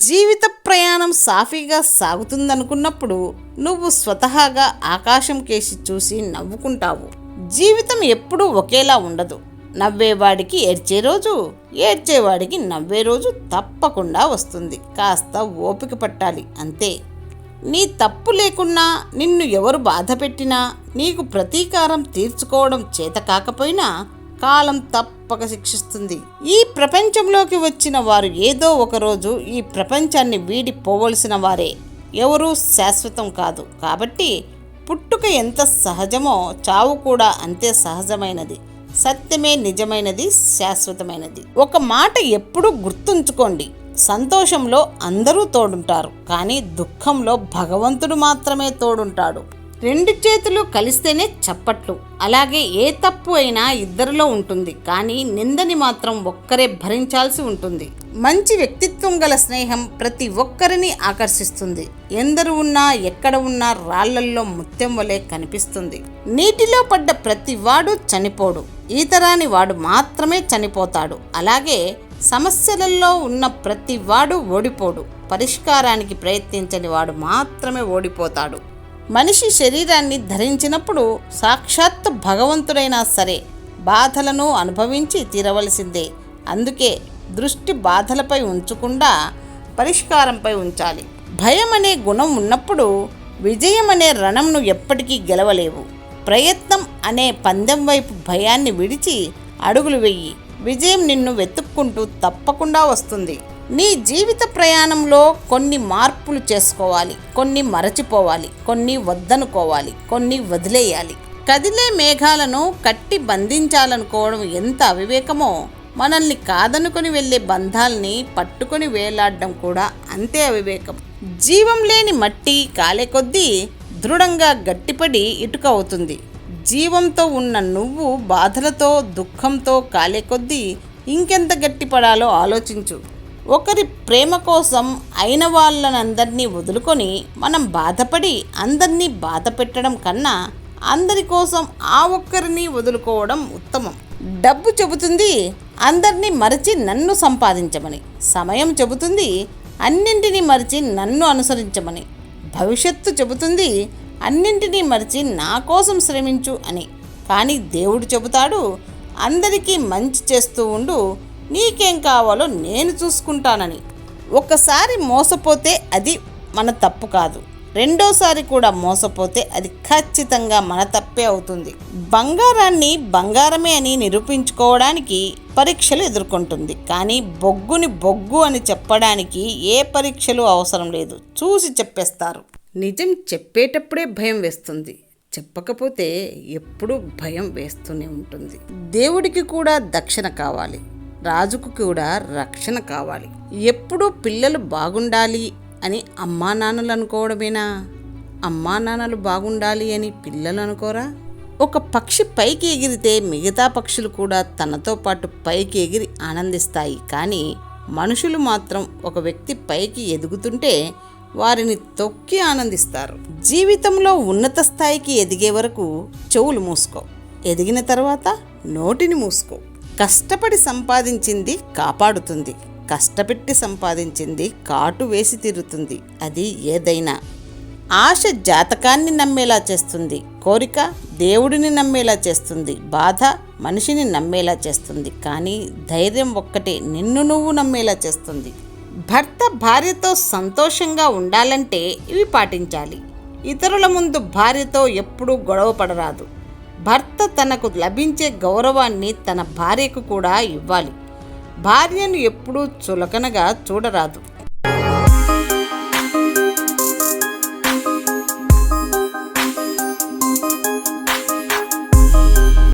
జీవిత ప్రయాణం సాఫీగా సాగుతుందనుకున్నప్పుడు నువ్వు స్వతహాగా ఆకాశం కేసి చూసి నవ్వుకుంటావు. జీవితం ఎప్పుడూ ఒకేలా ఉండదు. నవ్వేవాడికి ఏడ్చే రోజు, ఏడ్చేవాడికి నవ్వే రోజు తప్పకుండా వస్తుంది. కాస్త ఓపిక పట్టాలి అంతే. నీ తప్పు లేకున్నా, నిన్ను ఎవరు బాధ పెట్టినా, నీకు ప్రతీకారం తీర్చుకోవడం చేత కాకపోయినా కాలం తప్పక శిక్షిస్తుంది. ఈ ప్రపంచంలోకి వచ్చిన వారు ఏదో ఒకరోజు ఈ ప్రపంచాన్ని వీడి పోవలసిన వారే. ఎవరూ శాశ్వతం కాదు. కాబట్టి పుట్టుక ఎంత సహజమో చావు కూడా అంతే సహజమైనది. సత్యమే నిజమైనది, శాశ్వతమైనది. ఒక మాట ఎప్పుడూ గుర్తుంచుకోండి. సంతోషంలో అందరూ తోడుంటారు, కానీ దుఃఖంలో భగవంతుడు మాత్రమే తోడుంటాడు. రెండు చేతులు కలిస్తేనే చప్పట్లు. అలాగే ఏ తప్పు అయినా ఇద్దరిలో ఉంటుంది, కానీ నిందని మాత్రం ఒక్కరే భరించాల్సి ఉంటుంది. మంచి వ్యక్తిత్వం గల స్నేహం ప్రతి ఒక్కరిని ఆకర్షిస్తుంది. ఎందరు ఉన్నా, ఎక్కడ ఉన్నా రాళ్లల్లో ముత్యం వలె కనిపిస్తుంది. నీటిలో పడ్డ ప్రతి వాడు చనిపోడు, ఈతరాని వాడు మాత్రమే చనిపోతాడు. అలాగే సమస్యలలో ఉన్న ప్రతి వాడు ఓడిపోడు, పరిష్కారానికి ప్రయత్నించని వాడు మాత్రమే ఓడిపోతాడు. మనిషి శరీరాన్ని ధరించినప్పుడు సాక్షాత్తు భగవంతుడైనా సరే బాధలను అనుభవించి తీరవలసిందే. అందుకే దృష్టి బాధలపై ఉంచకుండా పరిష్కారంపై ఉంచాలి. భయం అనే గుణం ఉన్నప్పుడు విజయం అనే రణంను ఎప్పటికీ గెలవలేవు. ప్రయత్నం అనే పందెం వైపు భయాన్ని విడిచి అడుగులు వెయ్యి. విజయం నిన్ను వెతుక్కుంటూ తప్పకుండా వస్తుంది. నీ జీవిత ప్రయాణంలో కొన్ని మార్పులు చేసుకోవాలి, కొన్ని మరచిపోవాలి, కొన్ని వద్దనుకోవాలి, కొన్ని వదిలేయాలి. కదిలే మేఘాలను కట్టి బంధించాలనుకోవడం ఎంత అవివేకమో, మనల్ని కాదనుకొని వెళ్ళే బంధాల్ని పట్టుకొని వేలాడడం కూడా అంతే అవివేకం. జీవం లేని మట్టి కాలే కొద్దీ దృఢంగా గట్టిపడి ఇటుక అవుతుంది. జీవంతో ఉన్న నువ్వు బాధలతో, దుఃఖంతో కాలే కొద్దీ ఇంకెంత గట్టిపడాలో ఆలోచించు. ఒకరి ప్రేమ కోసం అయిన వాళ్ళనందరినీ వదులుకొని మనం బాధపడి అందరినీ బాధ పెట్టడం కన్నా అందరి కోసం ఆ ఒక్కరిని వదులుకోవడం ఉత్తమం. డబ్బు చెబుతుంది అందరినీ మరిచి నన్ను సంపాదించమని. సమయం చెబుతుంది అన్నింటినీ మరిచి నన్ను అనుసరించమని. భవిష్యత్తు చెబుతుంది అన్నింటినీ మరిచి నా కోసం శ్రమించు అని. కానీ దేవుడు చెబుతాడు అందరికీ మంచి చేస్తూ ఉండు, నీకేం కావాలో నేను చూసుకుంటానని. ఒకసారి మోసపోతే అది మన తప్పు కాదు, రెండోసారి కూడా మోసపోతే అది ఖచ్చితంగా మన తప్పే అవుతుంది. బంగారాన్ని బంగారమే అని నిరూపించుకోవడానికి పరీక్షలు ఎదుర్కొంటుంది, కానీ బొగ్గుని బొగ్గు అని చెప్పడానికి ఏ పరీక్షలు అవసరం లేదు, చూసి చెప్పేస్తారు. నిజం చెప్పేటప్పుడే భయం వేస్తుంది, చెప్పకపోతే ఎప్పుడూ భయం వేస్తూనే ఉంటుంది. దేవుడికి కూడా దక్షిణ కావాలి, రాజుకు కూడా రక్షణ కావాలి. ఎప్పుడూ పిల్లలు బాగుండాలి అని అమ్మా నాన్నలు అనుకోవడమేనా? అమ్మా నాన్నలు బాగుండాలి అని పిల్లలు అనుకోరా? ఒక పక్షి పైకి ఎగిరితే మిగతా పక్షులు కూడా తనతో పాటు పైకి ఎగిరి ఆనందిస్తాయి. కానీ మనుషులు మాత్రం ఒక వ్యక్తి పైకి ఎదుగుతుంటే వారిని తొక్కి ఆనందిస్తారు. జీవితంలో ఉన్నత స్థాయికి ఎదిగే వరకు చెవులు మూసుకో, ఎదిగిన తర్వాత నోటిని మూసుకో. కష్టపడి సంపాదించింది కాపాడుతుంది, కష్టపెట్టి సంపాదించింది కాటు వేసి తీరుతుంది. అది ఏదైనా. ఆశ జాతకాన్ని నమ్మేలా చేస్తుంది, కోరిక దేవుడిని నమ్మేలా చేస్తుంది, బాధ మనిషిని నమ్మేలా చేస్తుంది, కానీ ధైర్యం ఒక్కటే నిన్ను నువ్వు నమ్మేలా చేస్తుంది. భర్త భార్యతో సంతోషంగా ఉండాలంటే ఇవి పాటించాలి. ఇతరుల ముందు భార్యతో ఎప్పుడూ గొడవ పడరాదు. భర్త తనకు లభించే గౌరవాన్ని తన భార్యకు కూడా ఇవ్వాలి. భార్యను ఎప్పుడూ చులకనగా చూడరాదు.